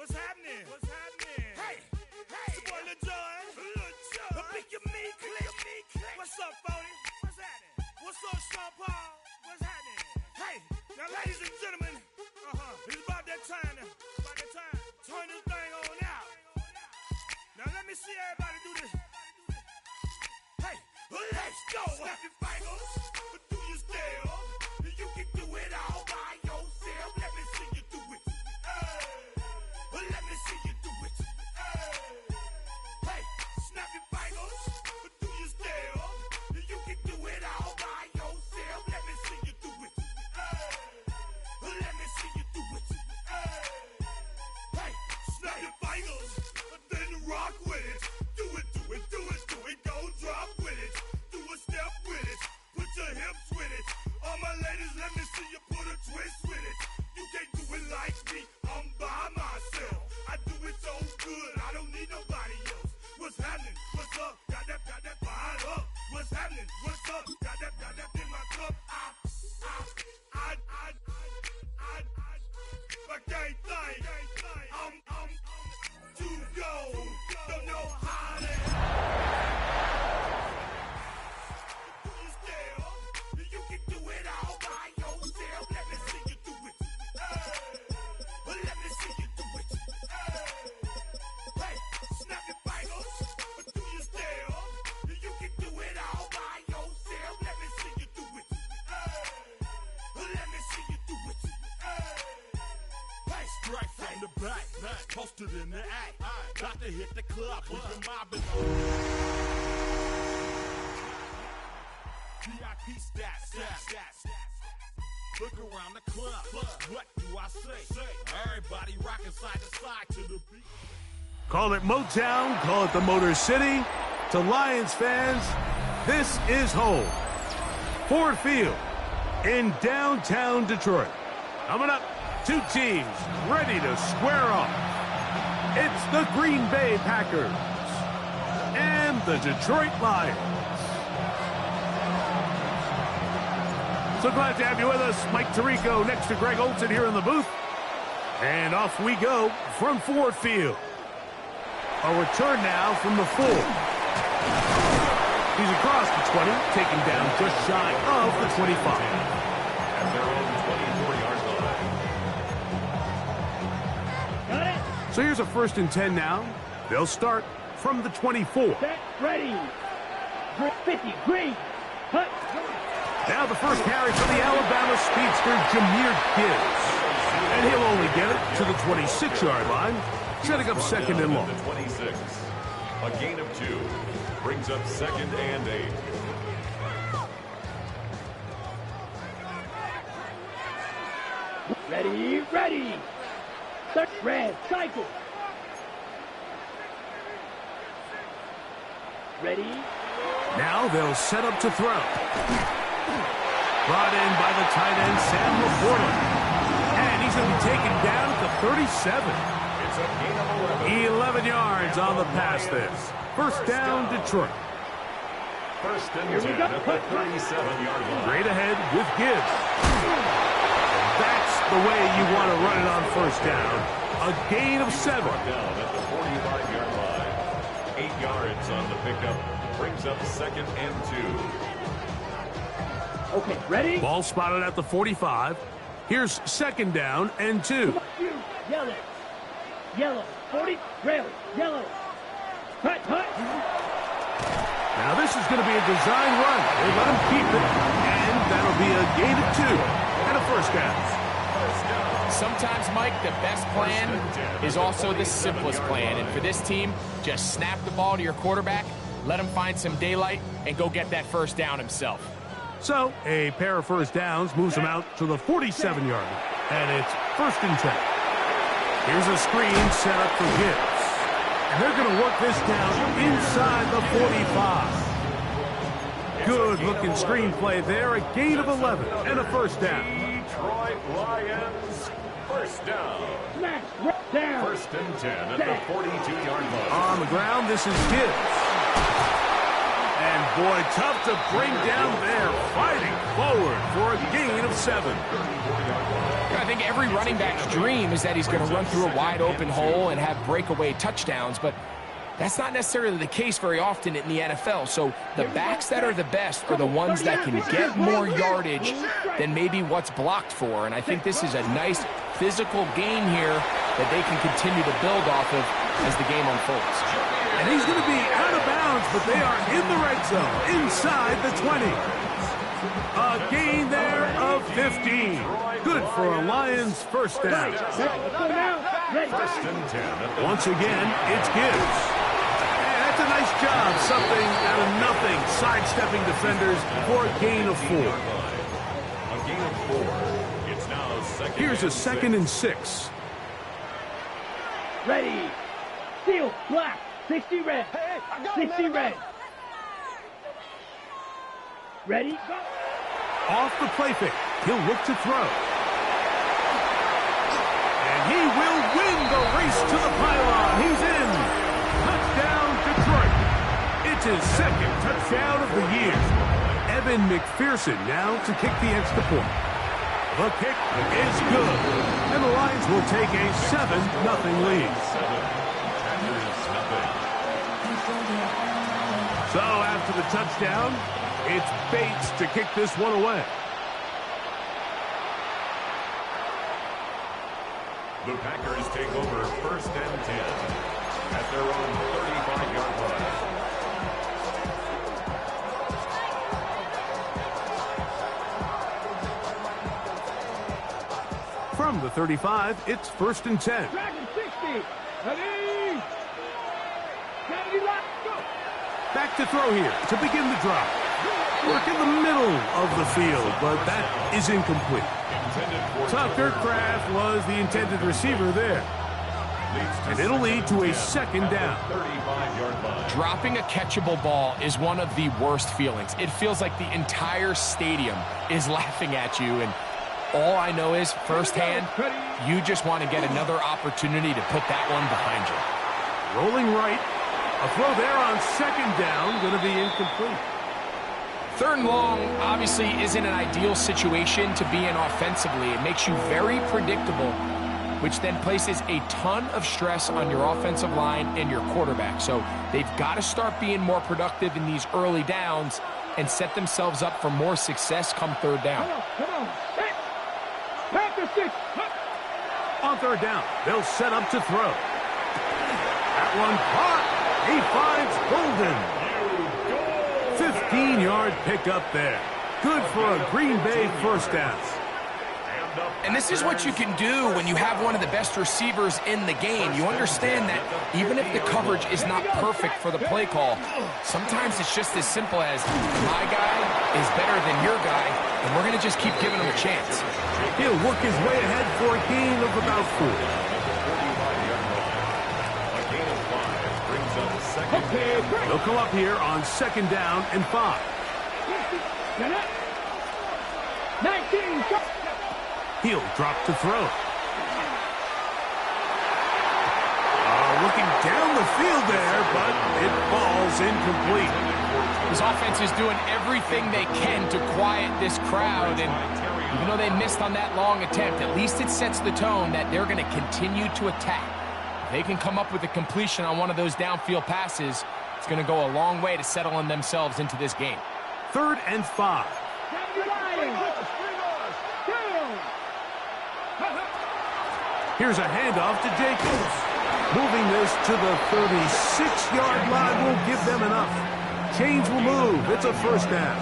What's happening? What's happening? Hey, it's your boy Lil John. A big your me click. What's up, Phony? What's happening? What's up, Sean Paul? What's happening? Hey, now ladies and gentlemen, it's about that time. Turn this thing on out. Now let me see everybody do this. Hey, let's go. Snap your fingers, but do you still? You can do it all by yourself. Let me see you do it. Let me see you do it. Hey, snap your fingers, but do you still? You can do it all by yourself. Let me see you do it. Let me see you do it. Hey, snap your fingers, then rock with it. Do it. Don't drop with it. Do a step with it. Put your hips with it. All my ladies, let me see you put a twist with it. You can't do it like me. I'm by myself. I do it so good. I don't need nobody else. What's happening? What's up? Got that fired up. What's happening? What's up? Got that in my cup. I can't think. I'm too go. Don't know how to. You can do it all by yourself. Let me see you do it. Let me see you do it. Hey, snap your fingers, but do you still? You can do it all by yourself. Let me see you do it. Let me see you do it. Hey, straight from the back, posted in the act. Got to hit the club, we been mobbing. VIP stats. Look around the club. What do I say? Everybody rocking side to side to the beat. Call it Motown, call it the Motor City. To Lions fans, this is home. Ford Field in downtown Detroit. Coming up, two teams ready to square off. It's the Green Bay Packers and the Detroit Lions. So glad to have you with us. Mike Tirico next to Greg Olson here in the booth. And off we go from Ford Field. A return now from the 4. He's across the 20, taken down just shy of the 25. At their own 24 yard line. Got it. So here's a 1st and 10 now. They'll start from the 24. Set, ready. 50, green. Hut. Now the first carry for the Alabama speedster, Jahmyr Gibbs. And he'll only get it to the 26-yard line, setting up 2nd and long. The 26. A gain of 2 brings up 2nd and 8. Ready. Red, cycle. Ready. Now they'll set up to throw. Brought in by the tight end, Sam Laporta. And he's going to be taken down at the 37. It's a gain of 11 yards on the pass there. First down, Detroit. First and 10 at the 37-yard line. Straight ahead with Gibbs. That's the way you want to run it on first down. A gain of 7. Down at the 45-yard line. 8 yards on the pickup. Brings up second and 2. Okay, ready? Ball spotted at the 45. Here's second down and 2. Yellow. Yellow. 40. Red. Yellow. Hut, hut. Now this is going to be a design run. They let him keep it, and that'll be a gain of 2 and a first down. Sometimes, Mike, the best plan is also the simplest plan. And for this team, just snap the ball to your quarterback, let him find some daylight, and go get that first down himself. So a pair of first downs moves him out to the 47-yard line, and it's first and 10. Here's a screen set up for Gibbs. And they're going to work this down inside the 45. Good-looking screenplay there. A gain of 11 and a first down. Detroit Lions, first down. Smash. Down. First and 10 at the 42-yard line. On the ground, this is Gibbs. And boy, tough to bring down there. Fighting forward for a gain of 7. I think every running back's dream is that he's going to run through a wide open hole and have breakaway touchdowns, but that's not necessarily the case very often in the NFL. So the backs that are the best are the ones that can get more yardage than maybe what's blocked for. And I think this is a nice physical game here that they can continue to build off of as the game unfolds. And he's going to be out of bounds, but they are in the red zone, inside the 20. A gain there of 15. Good for a Lions first down. First and 10. Once again, it's Gibbs. And that's a nice job. Something out of nothing. Sidestepping defenders for a gain of 4. A gain of 4. It's now second. Here's a second and 6. Ready. Steel. Black. 60 red. 60 red. Ready? Go. Off the play fake. He'll look to throw. And he will win the race to the pylon. He's in. Touchdown, Detroit. It's his second touchdown of the year. Evan McPherson now to kick the extra point. The kick is good. And the Lions will take a 7-0 lead. So after the touchdown, it's Bates to kick this one away. The Packers take over first and 10 at their own 35-yard line. From the 35, it's first and 10. Dragon 60. Ready. Kennedy lock. Go. Back to throw here to begin the drive. Work in the middle of the field, but that is incomplete. Tucker Kraft was the intended receiver there. And it'll lead to a second down. Dropping a catchable ball is one of the worst feelings. It feels like the entire stadium is laughing at you, and all I know is firsthand, you just want to get another opportunity to put that one behind you. Rolling right. A throw there on second down, going to be incomplete. Third and long obviously isn't an ideal situation to be in offensively. It makes you very predictable, which then places a ton of stress on your offensive line and your quarterback. So they've got to start being more productive in these early downs and set themselves up for more success come third down. Come on. Hey. Pack the 6. On third down, they'll set up to throw. That one caught. He finds Golden. 15-yard pickup there. Good for a Green Bay first down. And this is what you can do when you have one of the best receivers in the game. You understand that even if the coverage is not perfect for the play call, sometimes it's just as simple as my guy is better than your guy, and we're going to just keep giving him a chance. He'll work his way ahead for a gain of about 4. They'll come up here on second down and 5. 19. He'll drop to throw. down the field there, but it falls incomplete. His offense is doing everything they can to quiet this crowd, and even though they missed on that long attempt, at least it sets the tone that they're going to continue to attack. If they can come up with a completion on one of those downfield passes, it's going to go a long way to settling themselves into this game. 3rd and 5. Here's a handoff to Jacobs. Moving this to the 36-yard line will give them enough. Chains will move. It's a first down.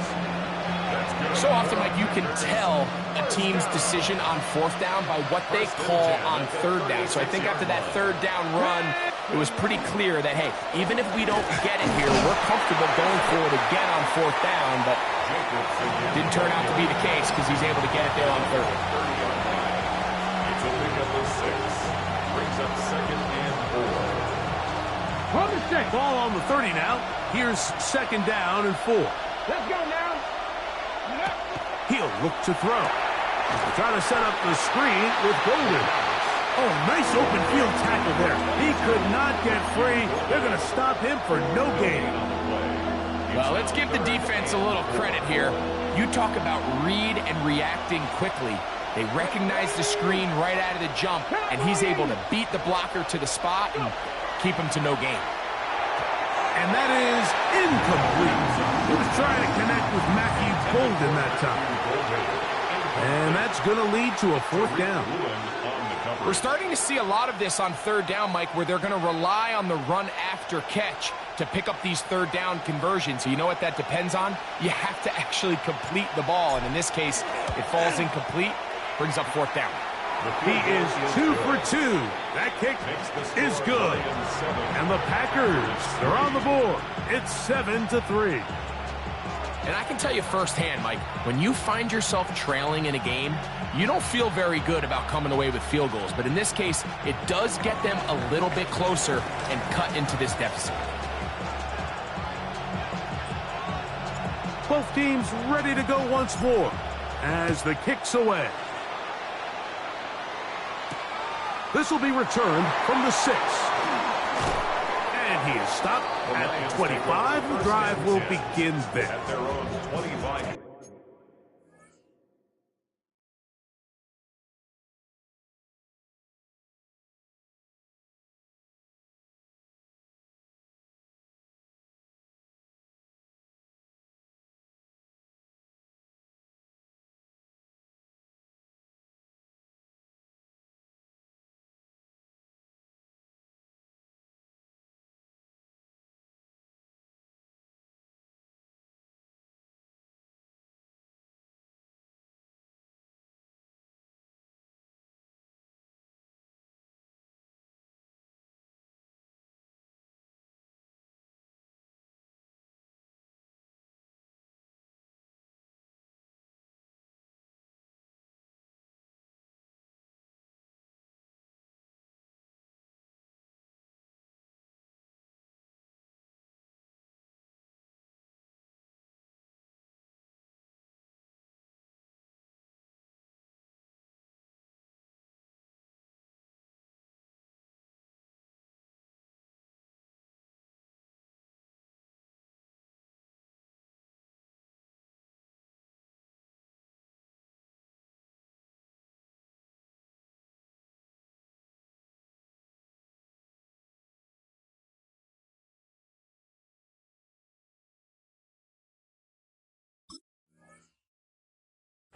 So often, Mike, you can tell a team's decision on 4th down by what they call on 3rd down. So I think after that 3rd down run, it was pretty clear that, hey, even if we don't get it here, we're comfortable going for it again on 4th down, but didn't turn out to be the case because he's able to get it there on 3rd. It's a pick up of 6. Brings up 2nd and 4. On the 6. Ball on the 30 now. Here's 2nd down and 4. Let's go now. He'll look to throw. He's trying to set up the screen with Golden. Oh, nice open field tackle there. He could not get free. They're going to stop him for no gain. Well, let's give the defense a little credit here. You talk about read and reacting quickly. They recognize the screen right out of the jump, and he's able to beat the blocker to the spot and keep him to no gain. And that is incomplete. He was trying to connect with Matthew Golden that time. And that's going to lead to a 4th down. We're starting to see a lot of this on 3rd down, Mike, where they're going to rely on the run after catch to pick up these 3rd down conversions. So you know what that depends on? You have to actually complete the ball. And in this case, it falls incomplete, brings up 4th down. He is 2 for 2. That kick is good. And the Packers are on the board. It's 7-3. And I can tell you firsthand, Mike, when you find yourself trailing in a game, you don't feel very good about coming away with field goals. But in this case, it does get them a little bit closer and cut into this deficit. Both teams ready to go once more as the kick's away. This will be returned from the 6. And he is stopped at the 25. The drive will begin there. At their own 25.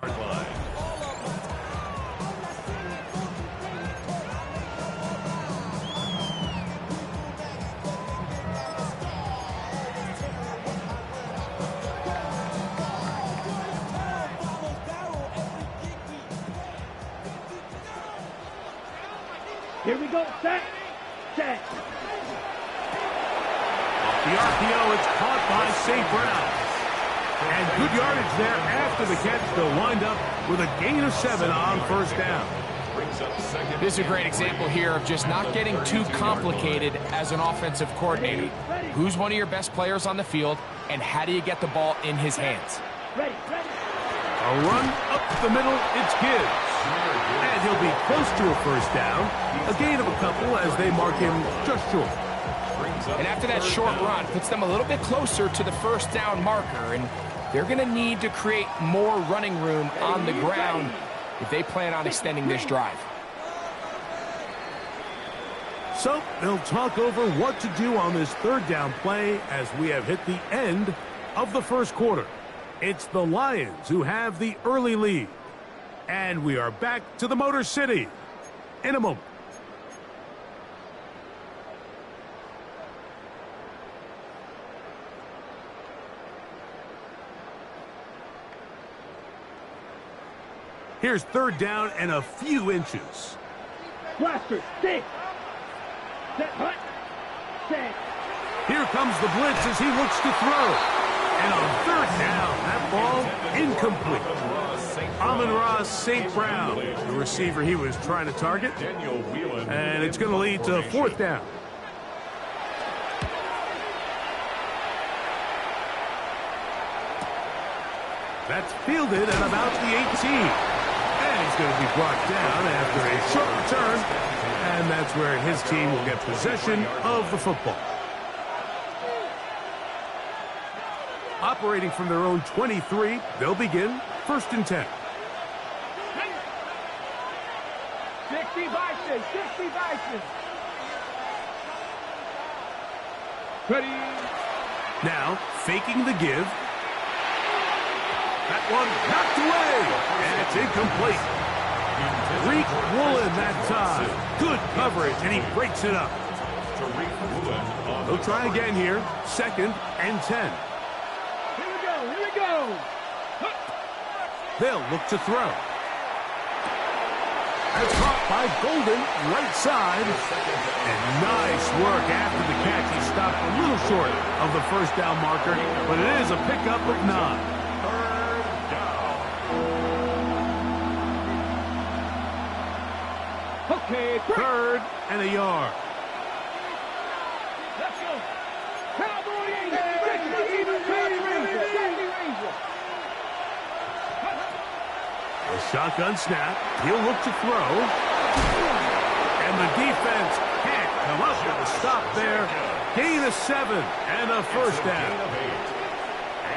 Line. Here we go. Set. Set. Off the RPO, it's caught by St. Brown. And good yardage there after the catch. They'll wind up with a gain of 7 on 1st down. This is a great example here of just not getting too complicated as an offensive coordinator. Who's one of your best players on the field, and how do you get the ball in his hands? Ready. Ready. A run up the middle, it's Gibbs. And he'll be close to a 1st down. A gain of a couple as they mark him just short. And after that short run, puts them a little bit closer to the first down marker, and they're going to need to create more running room on the ground if they plan on extending this drive. So they'll talk over what to do on this third down play as we have hit the end of the first quarter. It's the Lions who have the early lead. And we are back to the Motor City in a moment. Here's third down and a few inches. Blaster, stick. Set, hut. Set. Here comes the blitz as he looks to throw. And on third down, that ball incomplete. Amon-Ra St. Brown, the receiver he was trying to target. And it's going to lead to fourth down. That's fielded at about the 18. And he's going to be brought down after a short return. And that's where his team will get possession of the football. Operating from their own 23, they'll begin first and 10. 60 Bison, 60 Bison. Ready. Now, faking the give. That one knocked away, and it's incomplete. Tariq Woolen that time. Good coverage, and he breaks it up. They'll try again here. Second and 10. Here we go, here we go. They'll look to throw. That's caught by Golden, right side. And nice work after the catch. He stopped a little short of the first down marker, but it is a pickup of 9. Okay, Third and a yard. let's go. Cowboy Ranger. A shotgun snap. He'll look to throw. And the defense can't come up with a stop there. Gain of 7 and a first down.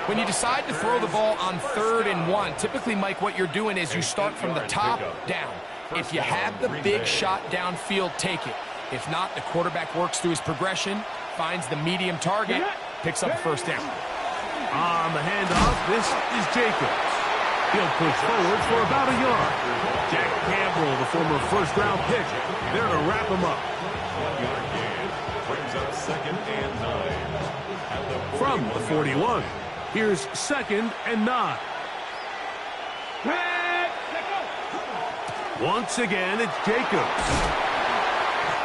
When you decide to throw the ball on 3rd and 1, typically, Mike, what you're doing is you start from the top down. If you have the big shot downfield, take it. If not, the quarterback works through his progression, finds the medium target, picks up the first down. On the handoff, this is Jacobs. He'll push forward for about a yard. Jack Campbell, the former first-round pick, there to wrap him up. 1-yard gain brings up second and 9. From the 41, here's second and 9. Once again, it's Jacobs.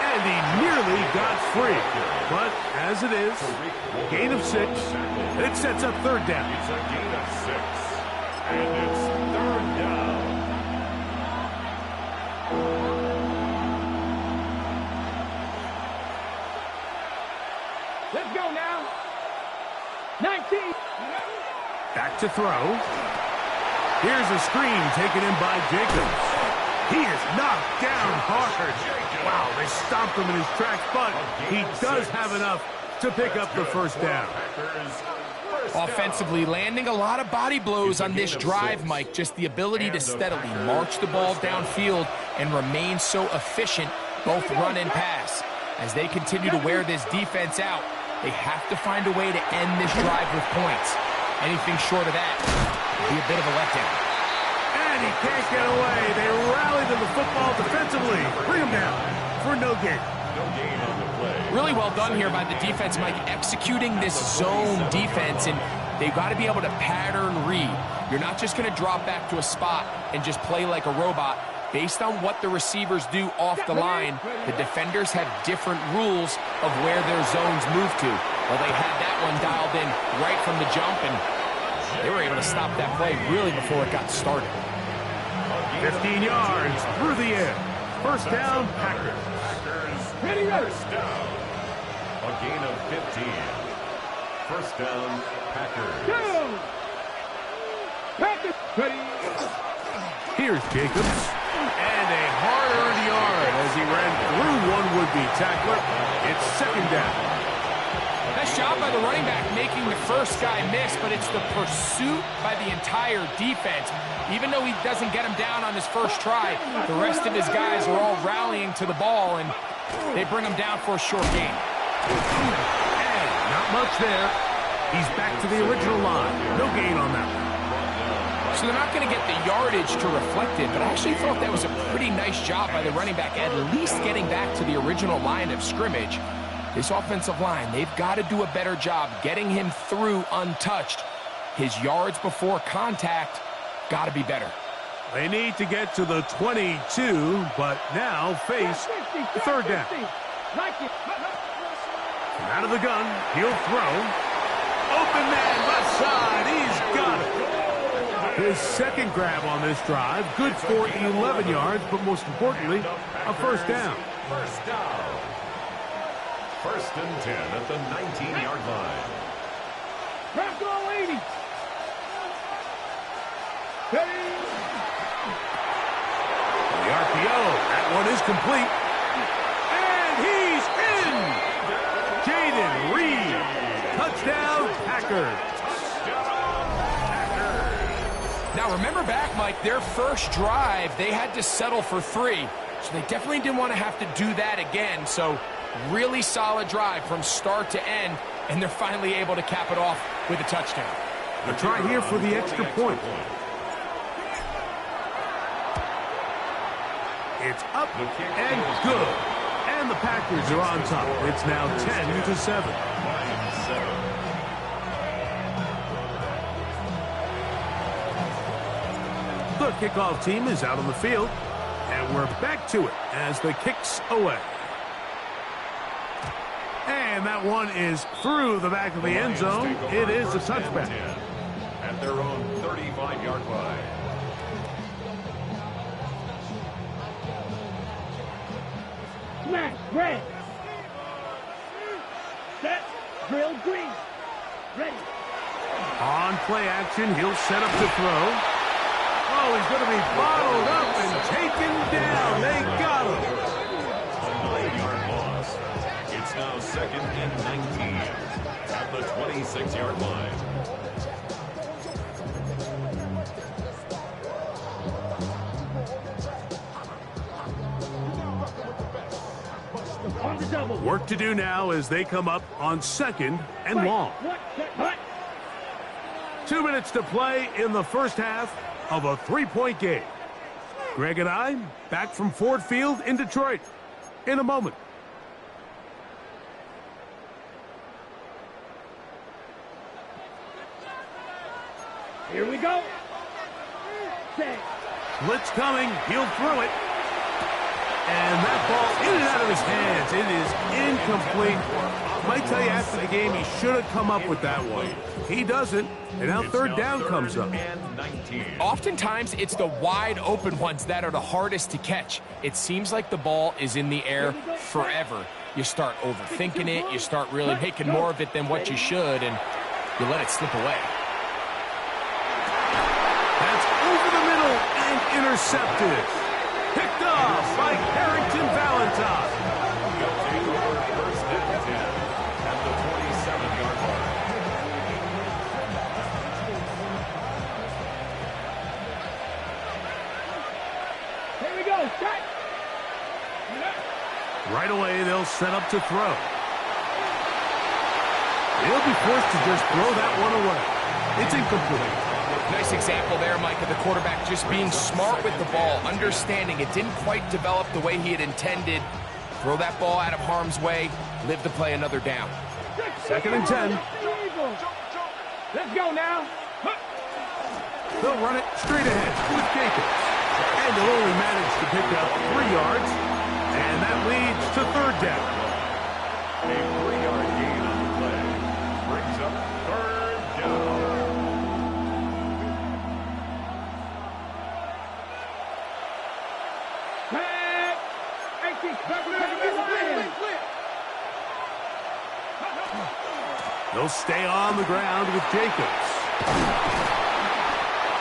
And he nearly got free. But as it is, gain of 6, and it sets up third down. It's a gain of 6, and it's third down. Let's go now. 19. Back to throw. Here's a screen taken in by Jacobs. He is knocked down hard. Wow, they stomped him in his tracks, but he does have enough to pick up the first down. Offensively, landing a lot of body blows on this drive, Mike. Just the ability to steadily march the ball downfield and remain so efficient, both run and pass. As they continue to wear this defense out, they have to find a way to end this drive with points. Anything short of that would be a bit of a letdown. And he can't get away. They rally to the football defensively. Bring him down for no gain. No gain on the play. Really well done here by the defense, Mike, executing this zone defense, and they've got to be able to pattern read. You're not just going to drop back to a spot and just play like a robot. Based on what the receivers do off the line, the defenders have different rules of where their zones move to. Well, they had that one dialed in right from the jump, and they were able to stop that play really before it got started. 15 yards through the air. First down, Packers. First down. A gain of 15. First down, Packers. Packers. Ready. Here's Jacobs. And a hard-earned yard as he ran through one would-be tackler. It's second down. Nice job by the running back making the first guy miss, but it's the pursuit by the entire defense. Even though he doesn't get him down on his first try, the rest of his guys are all rallying to the ball, and they bring him down for a short gain. And not much there. He's back to the original line. No gain on that one. So they're not going to get the yardage to reflect it, but I actually thought that was a pretty nice job by the running back, at least getting back to the original line of scrimmage. This offensive line, they've got to do a better job getting him through untouched. His yards before contact got to be better. They need to get to the 22, but now face third down. Out of the gun, he'll throw. Open man, left side, he's got it. His second grab on this drive, good for 11 yards, but most importantly, a first down. First down. 1st and 10 at the 19-yard line. Crack all 80. The RPO, that one is complete. And he's in! Jaden Reed, touchdown Packers. Now remember back, Mike, their first drive, they had to settle for 3. So they definitely didn't want to have to do that again. So really solid drive from start to end, and they're finally able to cap it off with a touchdown. A try here for the extra point. It's up and good. And the Packers are on top. It's now 10-7. The kickoff team is out on the field, and we're back to it as the kick's away. And that one is through the back of the end zone. It is a touchback. At their own 35-yard line. Smash, red. Set, drill, green. Ready. On play action, he'll set up to throw. Oh, he's going to be bottled up and taken down. They got him. A 9-yard loss. It's now 2nd and 19 at the 26-yard line. On the double. Work to do now as they come up on 2nd and long. 2 minutes to play in the first half of a 3-point game. Greg and I back from Ford Field in Detroit in a moment. Here we go. Set. Blitz coming. He'll throw it. And that ball in and out of his hands. It is incomplete. I might tell you after the game he should have come up with that one. He doesn't. And now third down comes up. Oftentimes, it's the wide open ones that are the hardest to catch. It seems like the ball is in the air forever. You start overthinking it. You start really making more of it than what you should, and you let it slip away. That's over the middle and intercepted. Picked off by Harrington Valentine. They'll take over 1st and 10 at the 27-yard line. Here we go. Set. Right away, they'll set up to throw. He'll be forced to just throw that one away. It's incomplete. Nice example there, Mike, of the quarterback just being smart with the ball, understanding it didn't quite develop the way he had intended. Throw that ball out of harm's way, live to play another down. 2nd and 10. Let's go now. They'll run it straight ahead with Jacobs. And they'll only manage to pick up 3 yards. And that leads to third down. A 3-yard gain on the play brings up 3rd down. They'll stay on the ground with Jacobs.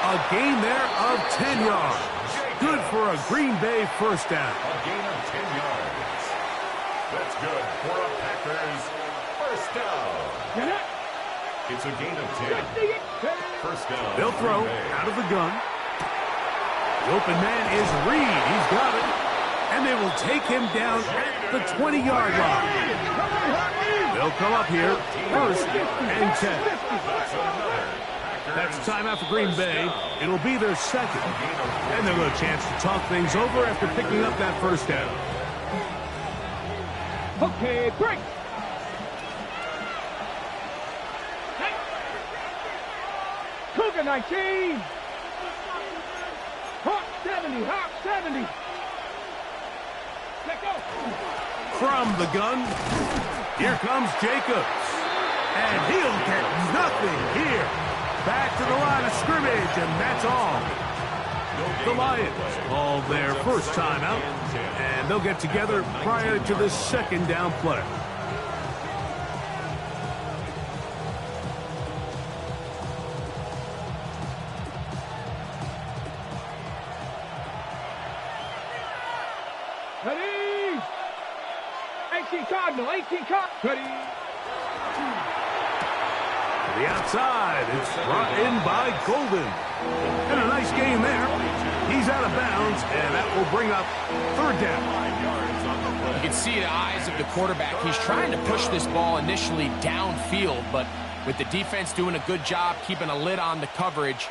A gain there of 10 yards. Good for a Green Bay first down. A gain of 10 yards. That's good for a Packers First down. It's a gain of 10. First down. They'll throw out of the gun. The open man is Reed. He's got it. And they will take him down at the 20-yard line. They'll come up here, first and 10. That's timeout for Green Bay. It'll be their second. And they'll get a chance to talk things over after picking up that first down. Okay, break. Cougar 19. Hawk 70, Hawk 70. Let go. From the gun, here comes Jacobs. And he'll get nothing here. Back to the line of scrimmage, and that's all. The Lions call their first timeout, and they'll get together prior to the second down play. Ready? 18 Cardinal, 18 Cardinal. Ready? The outside, it's brought in by Golden. And a nice game there. He's out of bounds, and that will bring up third down. You can see the eyes of the quarterback. He's trying to push this ball initially downfield, but with the defense doing a good job keeping a lid on the coverage,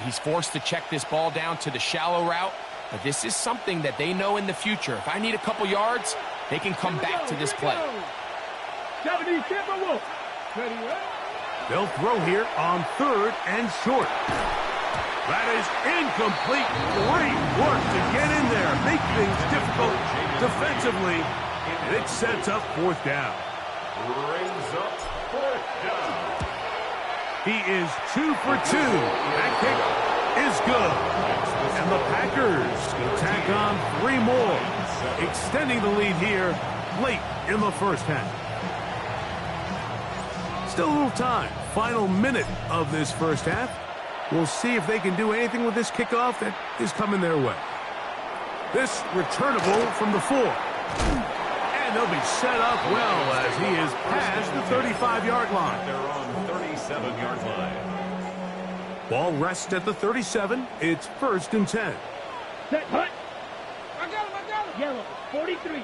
he's forced to check this ball down to the shallow route. But this is something that they know in the future. If I need a couple yards, they can come back to this play. 70 Timberwolves. Ready, They'll throw here on third and short. That is incomplete. Great work to get in there. Make things difficult defensively. And it sets up fourth down. Brings up fourth down. He is 2 for 2. That kick is good. And the Packers will tack on 3 more, extending the lead here late in the first half. Still a little time. Final minute of this first half. We'll see if they can do anything with this kickoff that is coming their way. This returnable from the 4. And they'll be set up well as he is past the 35-yard line. They're on 37-yard line. Ball rests at the 37. It's first and 10. Set, hut. I got him. Yellow, 43.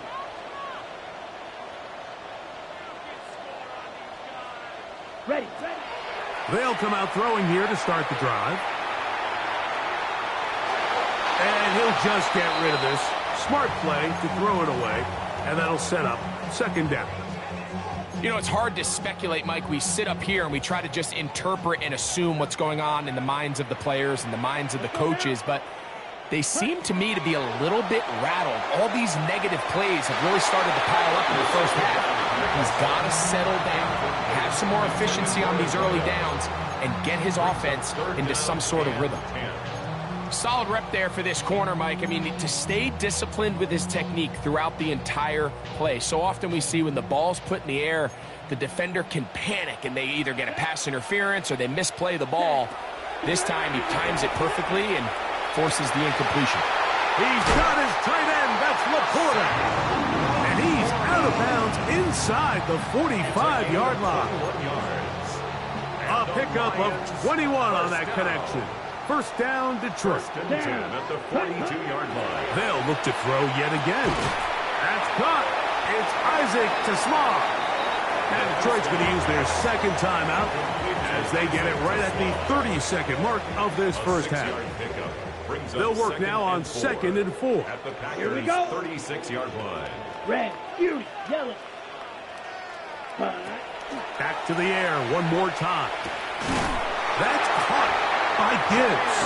Ready. They'll come out throwing here to start the drive. And he'll just get rid of this. Smart play to throw it away. And that'll set up second down. You know, it's hard to speculate, Mike. We sit up here and we try to just interpret and assume what's going on in the minds of the players and the minds of the coaches, but they seem to me to be a little bit rattled. All these negative plays have really started to pile up in the first half. He's got to settle down, have some more efficiency on these early downs, and get his offense into some sort of rhythm. Solid rep there for this corner, Mike. I mean, to stay disciplined with his technique throughout the entire play. So often we see when the ball's put in the air, the defender can panic, and they either get a pass interference or they misplay the ball. This time he times it perfectly and forces the incompletion. He's got his tight end. That's Laporta. And he's out of bounds inside the 45-yard line. A pickup of 21 on that connection. First down, Detroit. First and 10 at the 42-yard line. They'll look to throw yet again. That's caught. It's Isaac Teslar. And Detroit's going to use their second timeout as they get it right at the 30-second mark of this first half. They'll work now on second and 4. At the Here we Packers' go. 36-yard line. Red, beauty, yellow. Back to the air one more time. That's caught by Gibbs.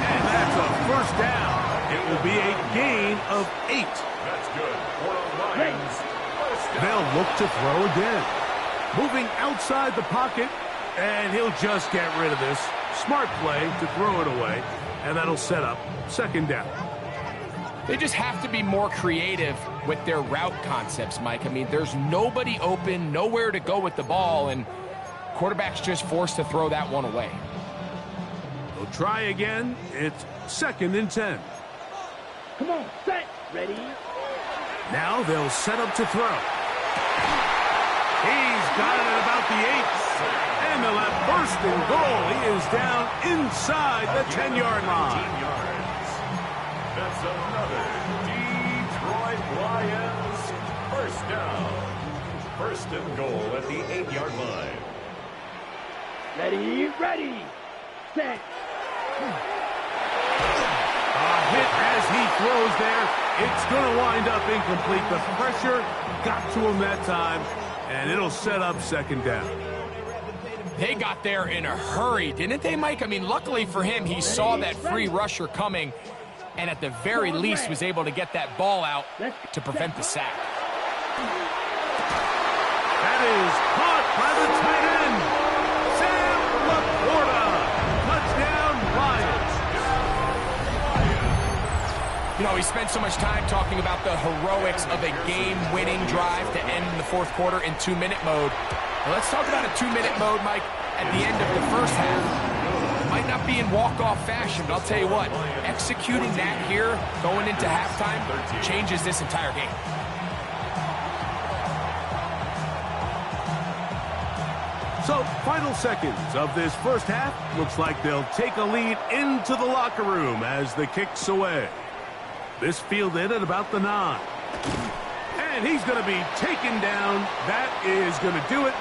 And that's a first down. It will be a gain of 8. That's good for the Lions. They'll look to throw again. Moving outside the pocket, and he'll just get rid of this. Smart play to throw it away, and that'll set up second down. They just have to be more creative with their route concepts, Mike. I mean, there's nobody open, nowhere to go with the ball, and quarterback's just forced to throw that one away. They'll try again. It's second and 10. Come on, set, ready. Now they'll set up to throw. He's got it at about the 8. And they'll have first and goal. He is down inside the 10-yard line. That's another Detroit Lions first down. First and goal at the 8-yard line. Ready, set. A hit as he throws there. It's going to wind up incomplete. The pressure got to him that time, and it'll set up second down. They got there in a hurry, didn't they, Mike? I mean, luckily for him, he saw that free rusher coming, and at the very least was able to get that ball out to prevent the sack. That is caught by the tight end, Sam Laporta. Touchdown, Lions. You know, he spent so much time talking about the heroics of a game-winning drive to end in the fourth quarter in 2-minute mode. Well, let's talk about a 2-minute mode, Mike, at the end of the first half. It might not be in walk-off fashion, but I'll tell you what, executing that here, going into halftime, changes this entire game. So, final seconds of this first half. Looks like they'll take a lead into the locker room as the kick's away. This fielded at about the 9. And he's going to be taken down. That is going to do it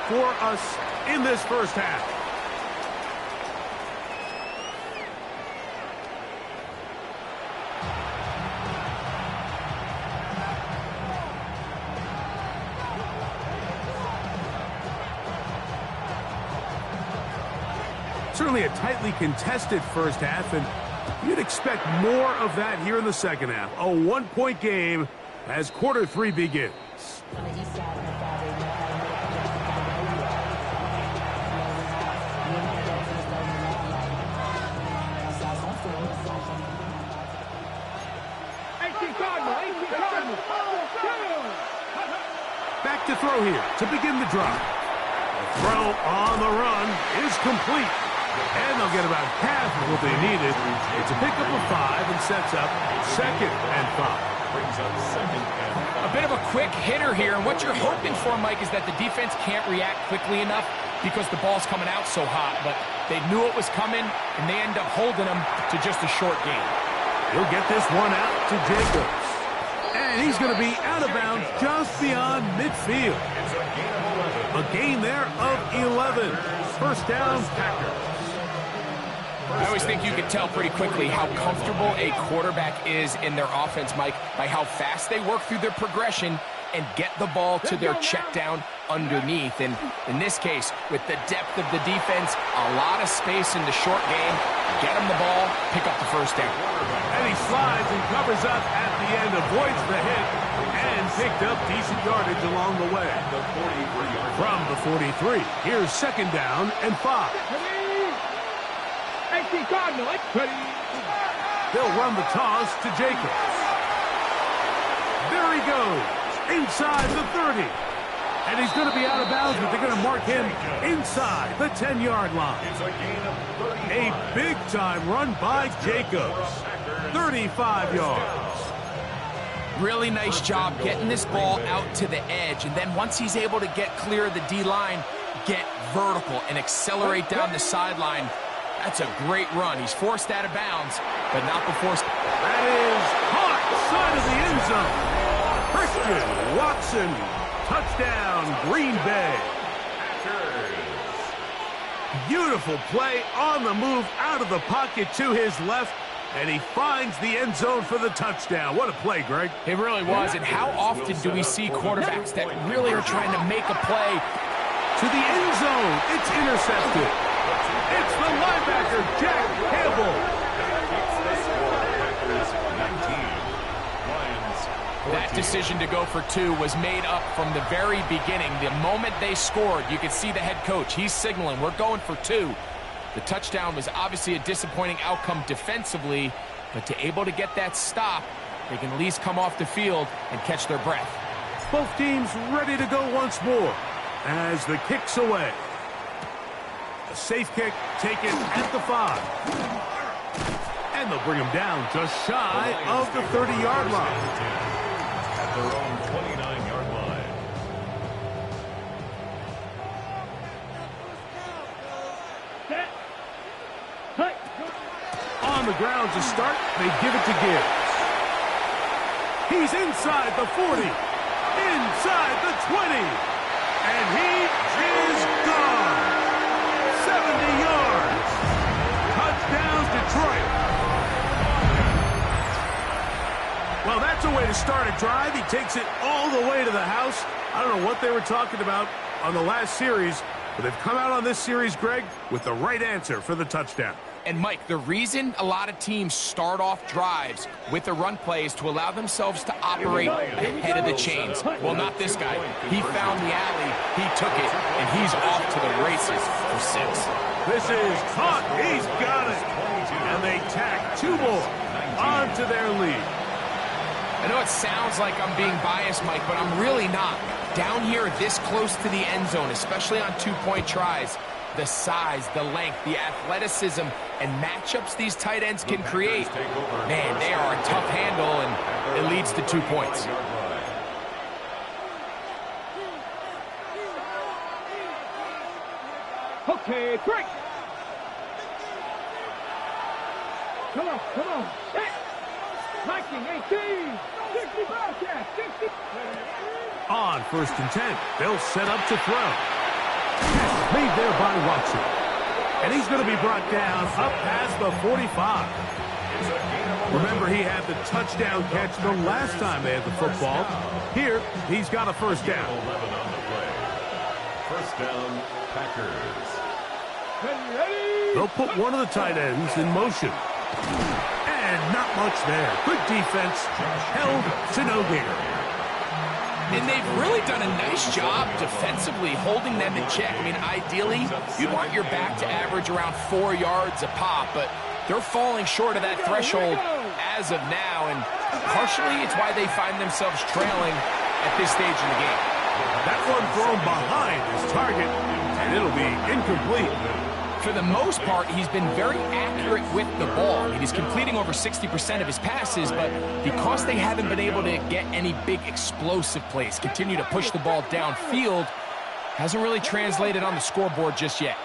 for us in this first half. Certainly a tightly contested first half, and you'd expect more of that here in the second half. A 1-point game as quarter 3 begins. Back to throw here to begin the drive. The throw on the run is complete. And they'll get about half of what they needed. It's a pickup of 5 and sets up second and 5. Brings up second and 5. A bit of a quick hitter here, and what you're hoping for, Mike, is that the defense can't react quickly enough because the ball's coming out so hot. But they knew it was coming, and they end up holding them to just a short gain. He'll get this one out to Jacobs. And he's going to be out of bounds just beyond midfield. It's a gain of 11. A gain there of 11. First down, Packers. I always think you can tell pretty quickly how comfortable a quarterback is in their offense, Mike, by how fast they work through their progression and get the ball to their check down underneath. And in this case, with the depth of the defense, a lot of space in the short game, get them the ball, pick up the first down. And he slides and covers up at the end, avoids the hit, and picked up decent yardage along the way. From the 43, here's second down and 5. They'll run the toss to Jacobs. There he goes, inside the 30. And he's going to be out of bounds, but they're going to mark him inside the 10-yard line. A big-time run by Jacobs. 35 yards. Really nice job getting this ball out to the edge, and then once he's able to get clear of the D-line, get vertical and accelerate down the sideline. That's a great run. He's forced out of bounds, but not before. That is caught side of the end zone. Christian Watson, touchdown, Green Bay. Beautiful play on the move out of the pocket to his left, and he finds the end zone for the touchdown. What a play, Greg. It really was, and how often do we see quarterbacks that really are trying to make a play to the end zone? It's intercepted. It's the linebacker, Jack Campbell. That decision to go for 2 was made up from the very beginning. The moment they scored, you could see the head coach. He's signaling, we're going for 2. The touchdown was obviously a disappointing outcome defensively, but to able to get that stop, they can at least come off the field and catch their breath. Both teams ready to go once more as the kick's away. A safe kick taken at the 5. And they'll bring him down just shy of the 30-yard line. At their own 29-yard line. on the ground to start. They give it to Gibbs. He's inside the 40, inside the 20, and he is gone. 70 yards. Touchdown, Detroit. Well, that's a way to start a drive. He takes it all the way to the house. I don't know what they were talking about on the last series, but they've come out on this series, Greg, with the right answer for the touchdown. And, Mike, the reason a lot of teams start off drives with a run play is to allow themselves to operate ahead of the chains. Well, not this guy. He found the alley, he took it, and he's off to the races for 6. This is caught. He's got it. And they tack 2 more onto their lead. I know it sounds like I'm being biased, Mike, but I'm really not. Down here this close to the end zone, especially on 2-point tries, the size, the length, the athleticism, and matchups these tight ends can create, man, they are a tough handle, and it leads to 2 points. Okay, break. Come on. Set. Viking 18. 60 Bobcat. 60. On 1st and 10, they'll set up to throw. Made there by Watson. And he's going to be brought down up past the 45. Remember, he had the touchdown catch the last time they had the football. Here, he's got a 1st down. 11 on the play. 1st down, Packers. They'll put one of the tight ends in motion. And not much there. Good defense. Held to no gain. And they've really done a nice job defensively holding them in check. I mean, ideally, you'd want your back to average around 4 yards a pop, but they're falling short of that threshold as of now, and partially it's why they find themselves trailing at this stage in the game. That one thrown behind his target, and it'll be incomplete. For the most part, he's been very accurate with the ball. I mean, he's completing over 60% of his passes, but because they haven't been able to get any big explosive plays, continue to push the ball downfield, hasn't really translated on the scoreboard just yet.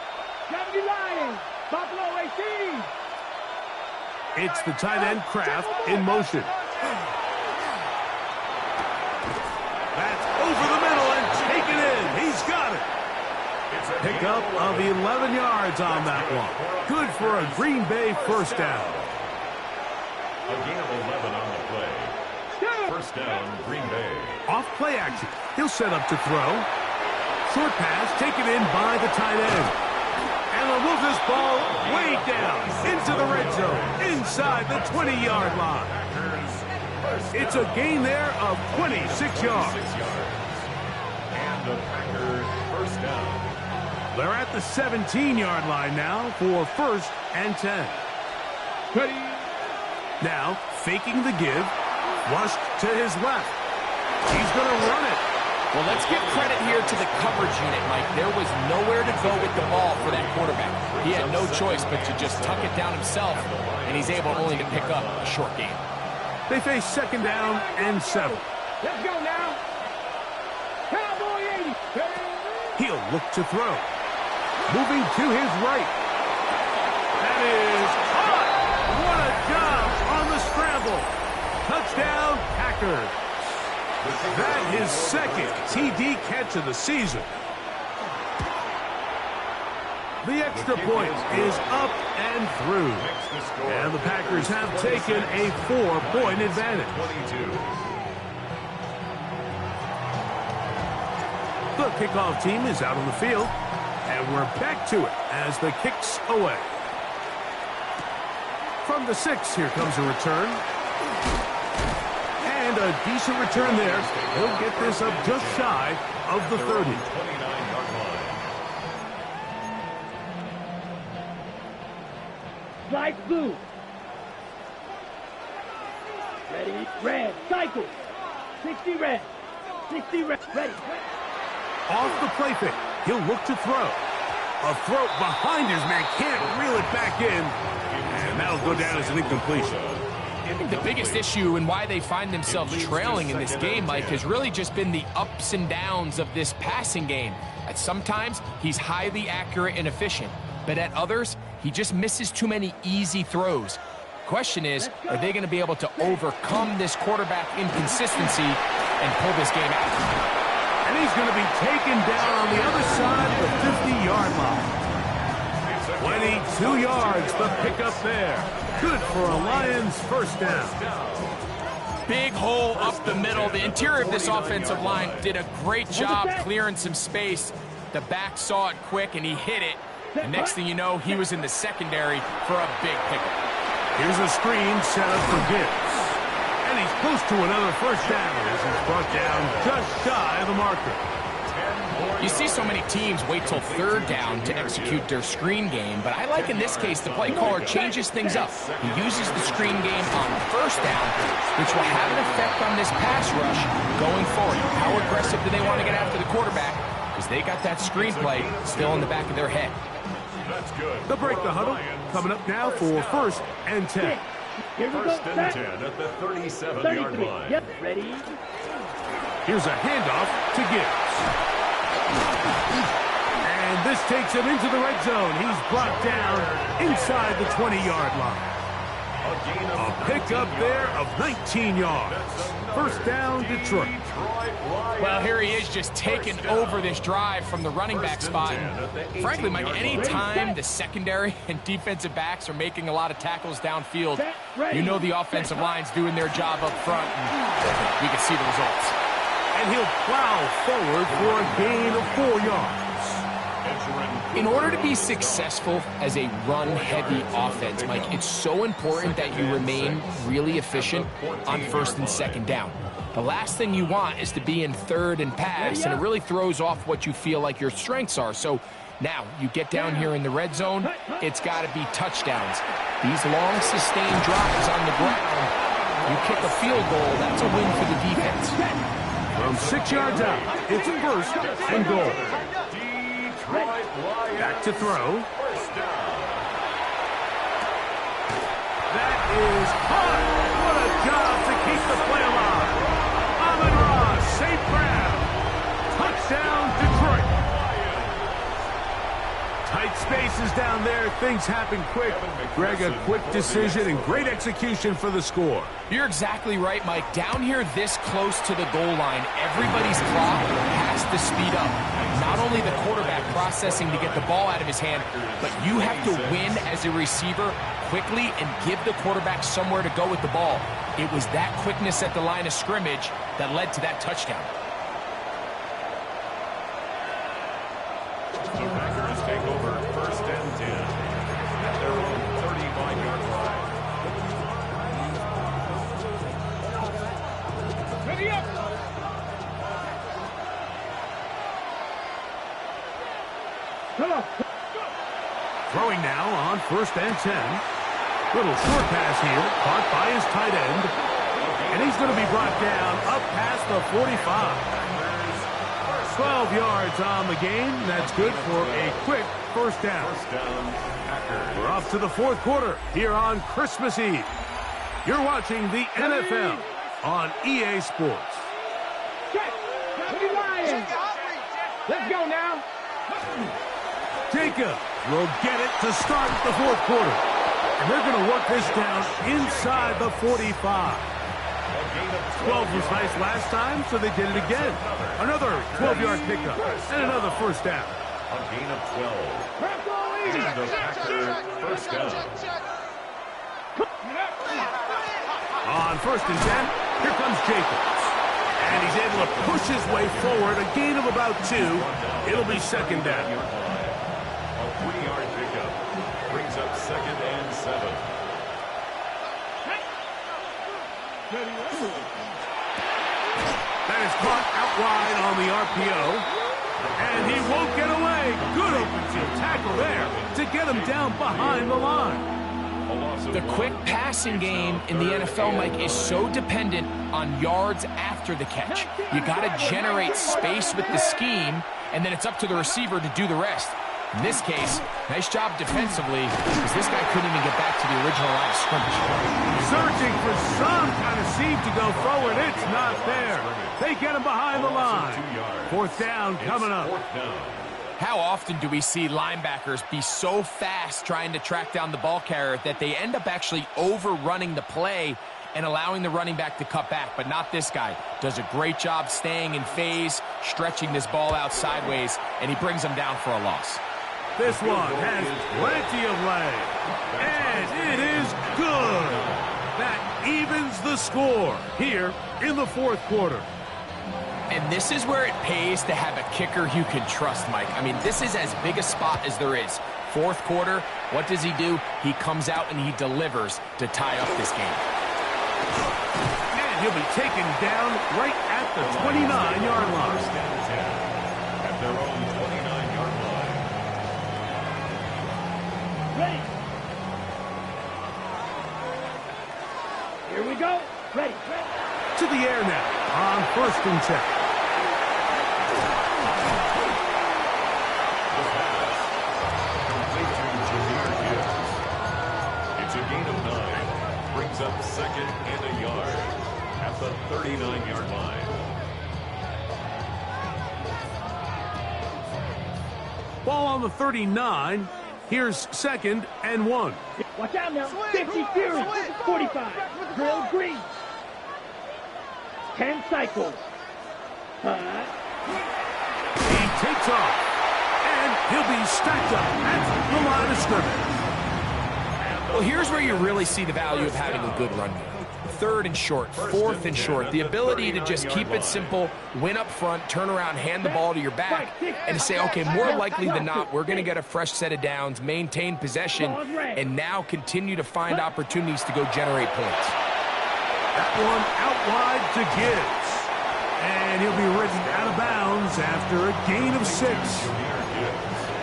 Buffalo 18. It's the tight end Kraft in motion. That's over the middle and taken in. He's got it. Pickup of 11 yards on that one. Good for a Green Bay 1st down. A gain of 11 on the play. 1st down, Green Bay. Off play action. He'll set up to throw. Short pass taken in by the tight end. And they'll move this ball way down into the red zone, inside the 20-yard line. It's a gain there of 26 yards. And the Packers 1st down. They're at the 17-yard line now for 1st and 10. Ready. Now, faking the give, flushed to his left. He's going to run it. Well, let's give credit here to the coverage unit, Mike. There was nowhere to go with the ball for that quarterback. He had no choice but to just tuck it down himself, and he's able only to pick up a short gain. They face 2nd down and 7. Let's go now. Cowboy 80. He'll look to throw. Moving to his right. That is caught. What a job on the scramble. Touchdown, Packers. That is 2nd TD catch of the season. The extra point is up and through. And the Packers have taken a 4-point advantage. 22. The kickoff team is out on the field. And we're back to it as the kick's away. From the 6, here comes a return. And a decent return there. He'll get this up just shy of the 30. 29-yard line. Light blue. Ready, red, cycle. 60 red. 60 red. Ready. Off the play fake. He'll look to throw. A throw behind his man. Can't reel it back in. And that'll go down as an incompletion. I think the biggest issue and why they find themselves trailing in this game, Mike, has really just been the ups and downs of this passing game. At sometimes, he's highly accurate and efficient. But at others, he just misses too many easy throws. Question is, are they going to be able to overcome this quarterback inconsistency and pull this game out? And he's going to be taken down on the other side of the 50-yard line. 22 yards, the pickup there. Good for a Lions first down. Big hole up the middle. The interior of this offensive line did a great job clearing some space. The back saw it quick, and he hit it. And next thing you know, he was in the secondary for a big pickup. Here's a screen set up for Gibbs. And he's close to another first down as he's brought down just shy of the marker. You see so many teams wait till third down to execute their screen game, but I like in this case the play caller changes things up. He uses the screen game on first down, which will have an effect on this pass rush going forward. How aggressive do they want to get after the quarterback? Because they got that screen play still in the back of their head. They'll break the huddle. Coming up now for first and 10. First and 10 at the 37-yard line. Yep, ready. Here's a handoff to Gibbs. And this takes him into the red zone. He's brought down inside the 20-yard line. A pickup there of 19 yards. First down, Detroit. Well, here he is just taking over this drive from the running back spot. And frankly, Mike, any time the secondary and defensive backs are making a lot of tackles downfield, you know the offensive line's doing their job up front, and we can see the results. And he'll plow forward for a gain of 4 yards. In order to be successful as a run-heavy offense, Mike, it's so important that you remain really efficient on first and second down. The last thing you want is to be in third and pass, and it really throws off what you feel like your strengths are. So now you get down here in the red zone, it's got to be touchdowns. These long, sustained drives on the ground, you kick a field goal, that's a win for the defense. From 6 yards out, it's first and goal. Back to throw. That is hot. What a job to keep the play alive. Amon-Ra, St. Brown. Touchdown, Detroit. Tight spaces down there. Things happen quick. Greg, a quick decision and great execution for the score. You're exactly right, Mike. Down here this close to the goal line, everybody's clock has to speed up. Not only the quarterback processing to get the ball out of his hand, but you have to win as a receiver quickly and give the quarterback somewhere to go with the ball. It was that quickness at the line of scrimmage that led to that touchdown. The Packers take over first and 10 at their own 35-yard line. Ready up. Come on. Throwing now on first and 10. Little short pass here, caught by his tight end. And he's going to be brought down up past the 45. 12 yards on the game. That's good for a quick first down. We're off to the fourth quarter here on Christmas Eve. You're watching the NFL on EA Sports. Check. Let's go now. Jacob will get it to start the fourth quarter. And they're going to work this down inside the 45. 12 was nice last time, so they did it again. Another 12-yard pickup and another first down. A gain of 12. And the Packers first down. On first and 10, here comes Jacobs. And he's able to push his way forward, a gain of about 2. It'll be second down. A 3-yard pickup brings up second and 7. That is caught out wide on the RPO. And he won't get away. Good open field tackle there to get him down behind the line. The quick passing game in the NFL, Mike, is so dependent on yards after the catch. You got to generate space with the scheme, and then it's up to the receiver to do the rest. In this case, nice job defensively, because this guy couldn't even get back to the original line of scrimmage. Searching for some kind of seam to go forward. It's not there. They get him behind the line. Fourth down coming up. How often do we see linebackers be so fast trying to track down the ball carrier that they end up actually overrunning the play and allowing the running back to cut back? But not this guy. Does a great job staying in phase, stretching this ball out sideways, and he brings them down for a loss. This one has plenty of leg, and it is good. That evens the score here in the fourth quarter. And this is where it pays to have a kicker you can trust, Mike. I mean, this is as big a spot as there is. Fourth quarter, what does he do? He comes out and he delivers to tie up this game. And he'll be taken down right at the 29-yard line. At their own 29-yard line. Ready. Here we go. Ready. To the air now on 1st and 10. It's a gain of 9. Brings up 2nd and a yard at the 39-yard line. Ball on the 39. Here's 2nd and 1. Watch out now. 50 Fury. 45. Drill green. 10 cycles. He takes off. And he'll be stacked up at the line of scrimmage. Well, here's where you really see the value of having a good run game. 3rd and short, 4th and short. The ability to just keep it simple, win up front, turn around, hand the ball to your back, and to say, okay, more likely than not, we're going to get a fresh set of downs, maintain possession, and now continue to find opportunities to go generate points. That one out wide to Gibbs. And he'll be ridden out of bounds after a gain of 6.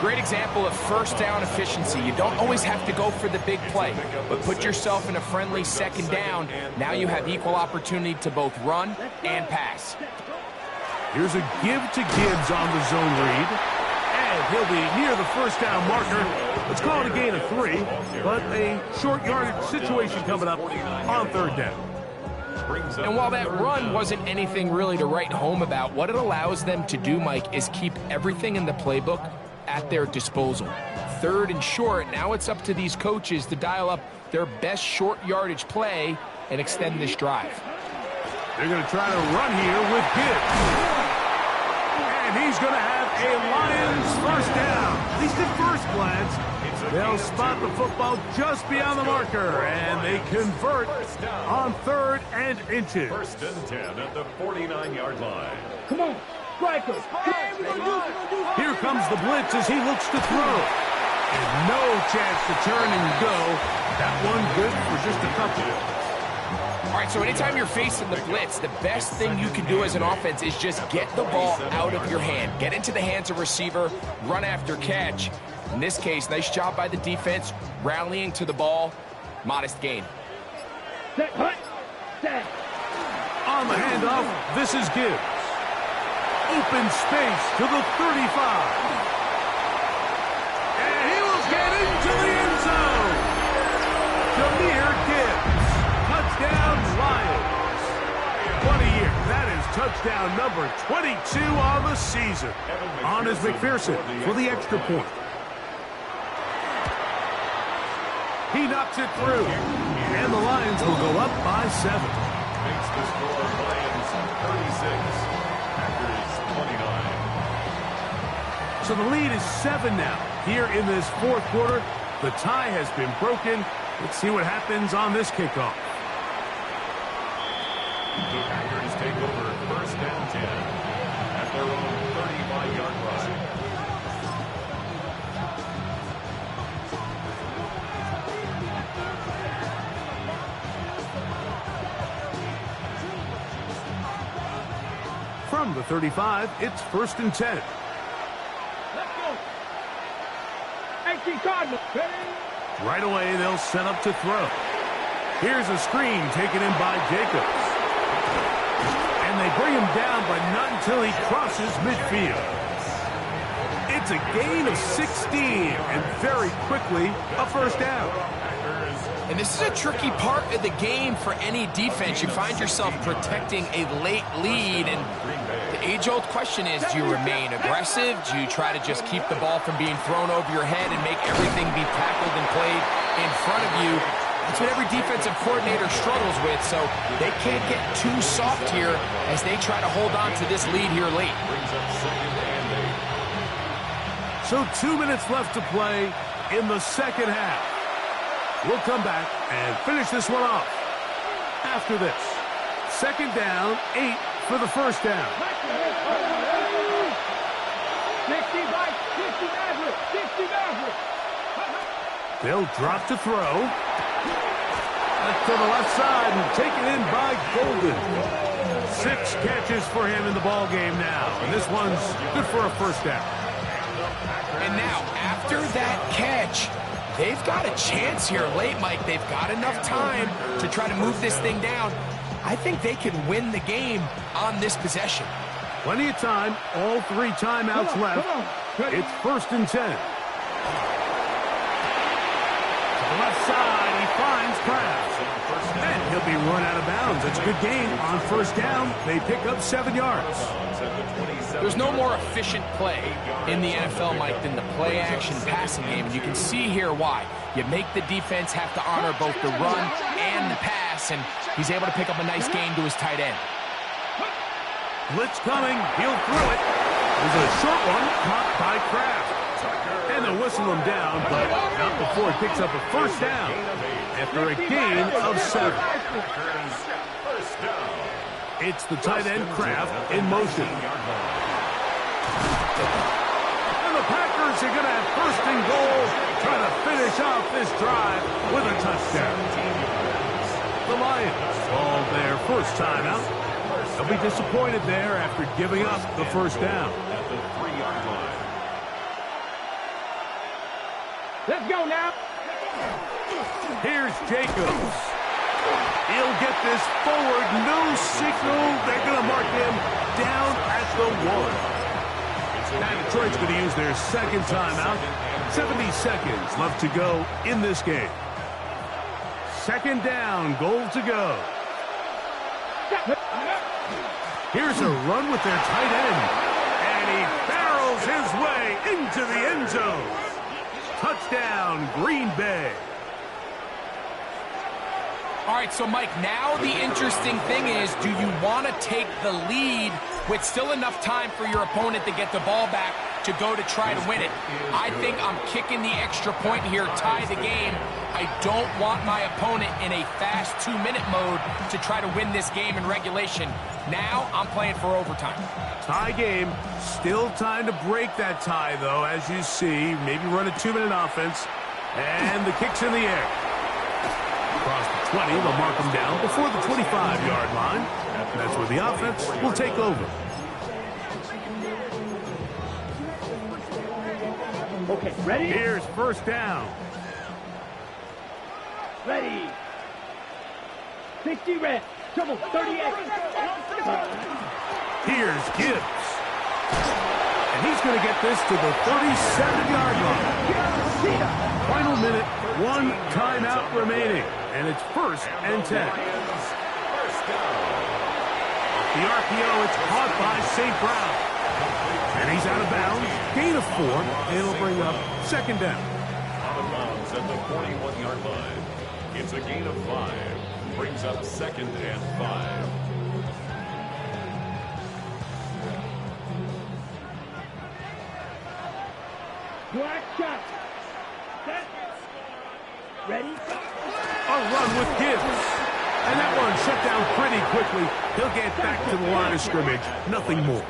Great example of first down efficiency. You don't always have to go for the big play, but put yourself in a friendly 2nd down. Now you have equal opportunity to both run and pass. Here's a give to Gibbs on the zone read. And he'll be near the first down marker. Let's call it a gain of 3, but a short yardage situation coming up on 3rd down. And while that run wasn't anything really to write home about, what it allows them to do, Mike, is keep everything in the playbook at their disposal. 3rd and short, now it's up to these coaches to dial up their best short yardage play and extend this drive. They're going to try to run here with Gibbs. And he's going to have a Lions first down. At least at first glance, they'll spot the football just beyond the marker, and they convert on 3rd and inches. 1st and 10 at the 49-yard line. Come on. Strikers. Here comes the blitz as he looks to throw. And no chance to turn and go. That one good for just a couple. All right, so anytime you're facing the blitz, the best thing you can do as an offense is just get the ball out of your hand. Get into the hands of receiver, run after catch. In this case, nice job by the defense, rallying to the ball. Modest gain. Set, hut, set. On the handoff, this is Gibbs. Open space to the 35. And he will get into the end zone. Jahmyr Gibbs. Touchdown, Lions. What a year. That is touchdown number 22 on the season. On is McPherson for the extra point. He knocks it through. And the Lions will go up by 7. Makes the score Lions 36. So the lead is 7 now. Here in this fourth quarter, the tie has been broken. Let's see what happens on this kickoff. The Packers take over 1st and 10 at their own 35-yard line. From the 35, it's 1st and 10. Right away, they'll set up to throw. Here's a screen taken in by Jacobs. And they bring him down, but not until he crosses midfield. It's a gain of 16, and very quickly, a first down. And this is a tricky part of the game for any defense. You find yourself protecting a late lead, and the age-old question is, do you remain aggressive? Do you try to just keep the ball from being thrown over your head and make everything be tackled and played in front of you? That's what every defensive coordinator struggles with, so they can't get too soft here as they try to hold on to this lead here late. So 2 minutes left to play in the second half. We'll come back and finish this one off after this. Second down, 8 for the first down. 60 Maverick. They'll drop to throw. That's to the left side and taken in by Golden. 6 catches for him in the ball game now, and this one's good for a first down. And now, after that catch, they've got a chance here late, Mike. They've got enough time to try to move this thing down. I think they can win the game on this possession. Plenty of time. All 3 timeouts left. It's 1st and 10. To the left side, he finds Kraft. And he'll be run out of bounds. It's a good game. On first down, they pick up 7 yards. There's no more efficient play in the NFL, Mike, than the play-action passing game. And you can see here why. You make the defense have to honor both the run and the pass, and he's able to pick up a nice gain to his tight end. Blitz coming. He'll throw it. There's a short one caught by Kraft. And they'll whistle him down, but not before he picks up a first down after a gain of 7. It's the tight end Kraft in motion. And the Packers are going to have 1st and goal, trying to finish off this drive with a touchdown. The Lions call their first timeout. They'll be disappointed there after giving up the first down. At the 3-yard line. Let's go now. Here's Jacobs. He'll get this forward. No signal. They're going to mark him down at the 1. Now Detroit's going to use their second timeout. 70 seconds left to go in this game. Second down, goal to go. Here's a run with their tight end. And he barrels his way into the end zone. Touchdown, Green Bay. All right, so, Mike, now the interesting thing is, do you want to take the lead with still enough time for your opponent to get the ball back to go to try to win it? I think I'm kicking the extra point here, tie the game. I don't want my opponent in a fast 2-minute mode to try to win this game in regulation. Now I'm playing for overtime. Tie game. Still time to break that tie, though, as you see. Maybe run a 2-minute offense. And the kick's in the air. Across the 20, they'll mark them down before the 25-yard line. That's where the offense will take over. Okay, ready? Here's first down. Ready. 60 red. Trouble, 38. Here's Gibbs. And he's going to get this to the 37-yard line. Final minute, 1 timeout remaining. And it's 1st and 10. The RPO, it's caught by St. Brown. And he's out of bounds. Gain of 4. And it'll bring up second down. Out of bounds at the 41-yard line. It's a gain of 5. Brings up 2nd and 5. Black shot. Set. Ready? A run with Gibbs. And that one shut down pretty quickly. He'll get back to the line of scrimmage. Nothing more.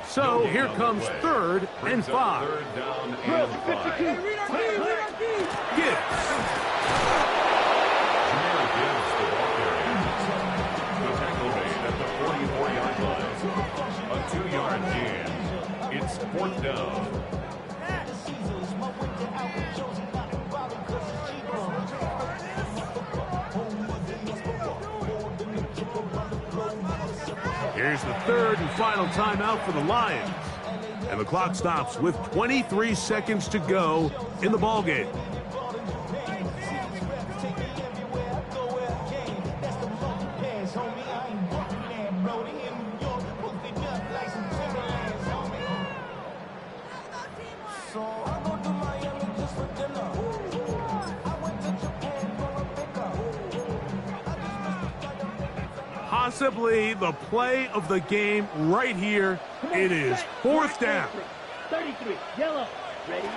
So here comes 3rd and 5. Third down and 5. Gibbs. Jameer Gibbs, the ball carrier. The tackle made at the 44-yard line. A 2-yard gain. It's 4th down. Here's the 3rd and final timeout for the Lions. And the clock stops with 23 seconds to go in the ballgame. Possibly the play of the game right here. It is fourth down. 33, yellow, ready?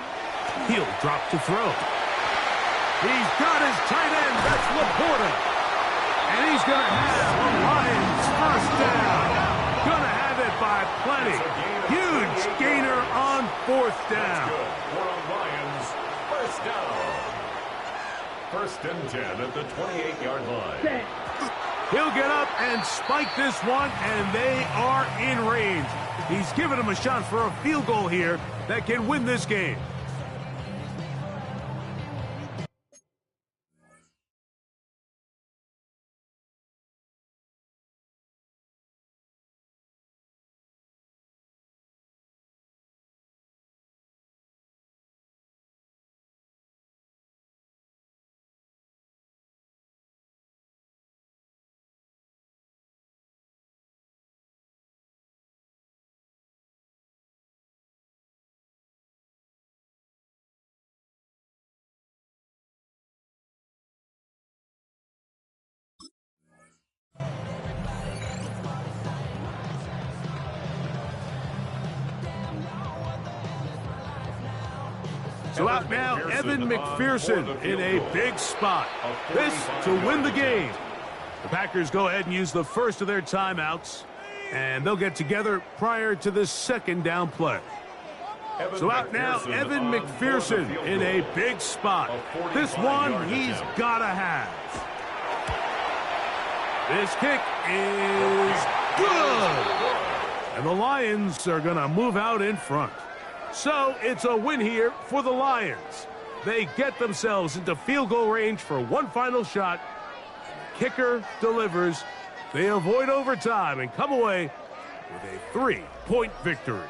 He'll drop to throw. He's got his tight end. That's Laporta. And he's going to have the Lions first down. Going to have it by plenty. Huge gainer on fourth down. For a Lions first down. First and 10 at the 28-yard line. He'll get up and spike this one, and they are in range. He's given him a shot for a field goal here that can win this game. So out now, Evan McPherson in a big spot. This to win the game. The Packers go ahead and use the first of their timeouts, and they'll get together prior to the second down play. So out now, Evan McPherson in a big spot. This one he's got to have. This kick is good. And the Lions are going to move out in front. So it's a win here for the Lions. They get themselves into field goal range for one final shot. Kicker delivers. They avoid overtime and come away with a 3-point victory.